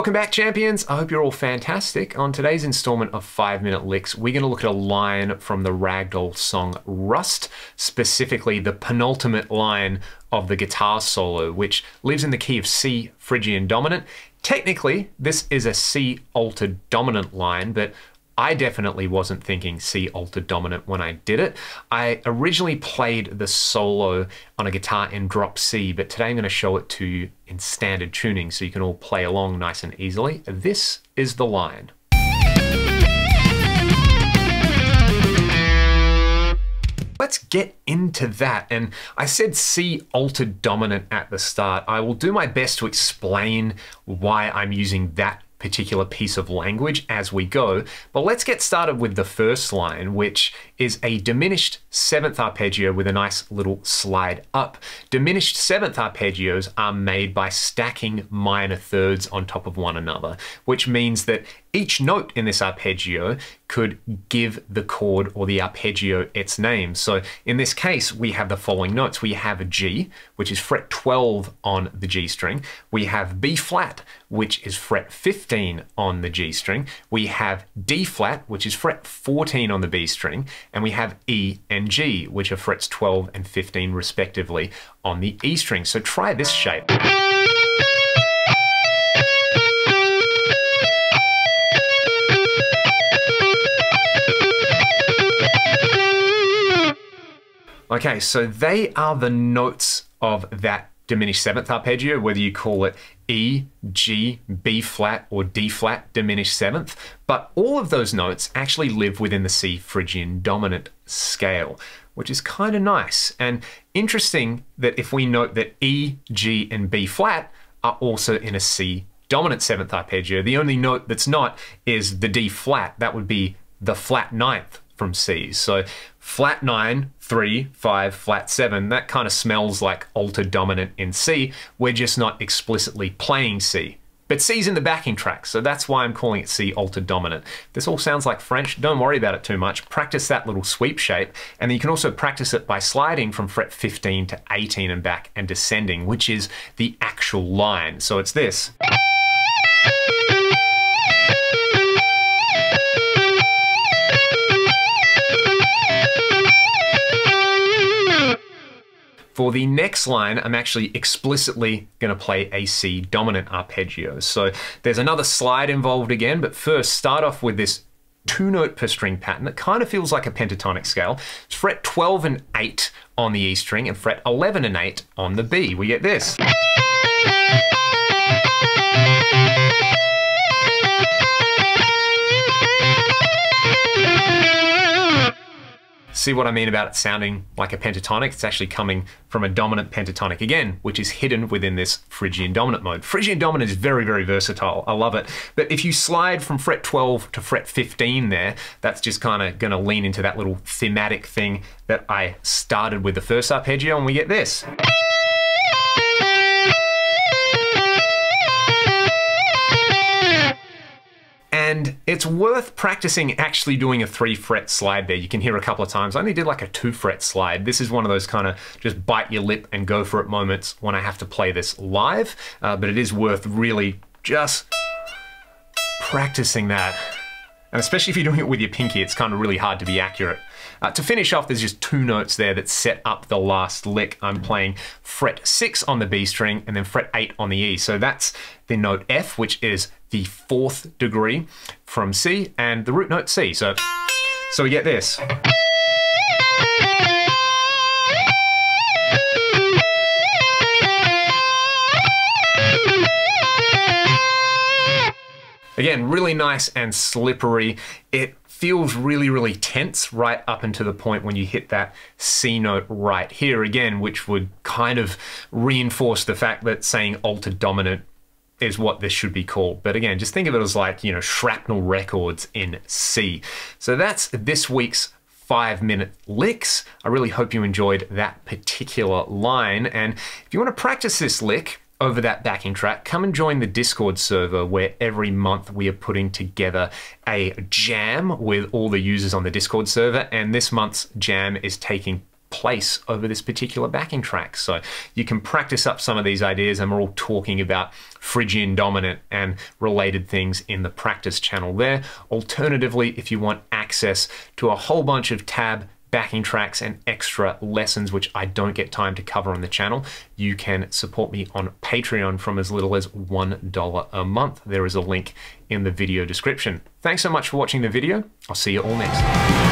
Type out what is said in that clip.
Welcome back, champions. I hope you're all fantastic. On today's installment of 5-Minute Licks, we're going to look at a line from the Ragdoll song Rust, specifically the penultimate line of the guitar solo, which lives in the key of C Phrygian dominant. Technically, this is a C altered dominant line, but I definitely wasn't thinking C altered dominant when I did it. I originally played the solo on a guitar in drop C, but today I'm going to show it to you in standard tuning so you can all play along nice and easily. This is the line. Let's get into that. And I said C altered dominant at the start. I will do my best to explain why I'm using that particular piece of language as we go, but let's get started with the first line, which is a diminished 7th arpeggio with a nice little slide up. Diminished 7th arpeggios are made by stacking minor thirds on top of one another, which means that each note in this arpeggio could give the chord or the arpeggio its name. So in this case, we have the following notes. We have a G, which is fret 12 on the G string. We have B flat, which is fret 15 on the G string. We have D flat, which is fret 14 on the B string. And we have E and G, which are frets 12 and 15 respectively on the E string. So try this shape. Okay, so they are the notes of that diminished 7th arpeggio, whether you call it E, G, B flat, or D flat diminished 7th. But all of those notes actually live within the C Phrygian dominant scale, which is kind of nice. And interesting that if we note that E, G, and B flat are also in a C dominant 7th arpeggio, the only note that's not is the D flat. That would be the flat 9th from C. So flat 9, 3, 5, flat 7, that kind of smells like altered dominant in C. We're just not explicitly playing C. But C's in the backing track, so that's why I'm calling it C altered dominant. This all sounds like French. Don't worry about it too much. Practice that little sweep shape, and then you can also practice it by sliding from fret 15 to 18 and back and descending, which is the actual line. So it's this. For the next line, I'm actually explicitly going to play a C dominant arpeggio. So there's another slide involved again, but first start off with this 2-note per string pattern that kind of feels like a pentatonic scale. It's fret 12 and 8 on the E string and fret 11 and 8 on the B. We get this. See what I mean about it sounding like a pentatonic? It's actually coming from a dominant pentatonic again, which is hidden within this Phrygian dominant mode. Phrygian dominant is very, very versatile. I love it. But if you slide from fret 12 to fret 15 there, that's just kind of going to lean into that little thematic thing that I started with the first arpeggio, and we get this. And it's worth practicing actually doing a 3-fret slide there. You can hear a couple of times. I only did like a 2-fret slide. This is one of those kind of just bite your lip and go for it moments when I have to play this live, but it is worth really just practicing that. And especially if you're doing it with your pinky, it's kind of really hard to be accurate. To finish off, there's just 2 notes there that set up the last lick. I'm playing fret 6 on the B string and then fret 8 on the E. So that's the note F, which is the 4th degree from C, and the root note C. So we get this. Again, really nice and slippery. It feels really, really tense right up until the point when you hit that C note right here again, which would kind of reinforce the fact that saying altered dominant is what this should be called. But again, just think of it as like, you know, shrapnel records in C. So that's this week's 5-minute licks. I really hope you enjoyed that particular line. And if you want to practice this lick over that backing track, come and join the Discord server where every month we are putting together a jam with all the users on the Discord server. And this month's jam is taking place over this particular backing track. So you can practice up some of these ideas, and we're all talking about Phrygian dominant and related things in the practice channel there. Alternatively, if you want access to a whole bunch of tab backing tracks and extra lessons, which I don't get time to cover on the channel, you can support me on Patreon from as little as $1 a month. There is a link in the video description. Thanks so much for watching the video. I'll see you all next time.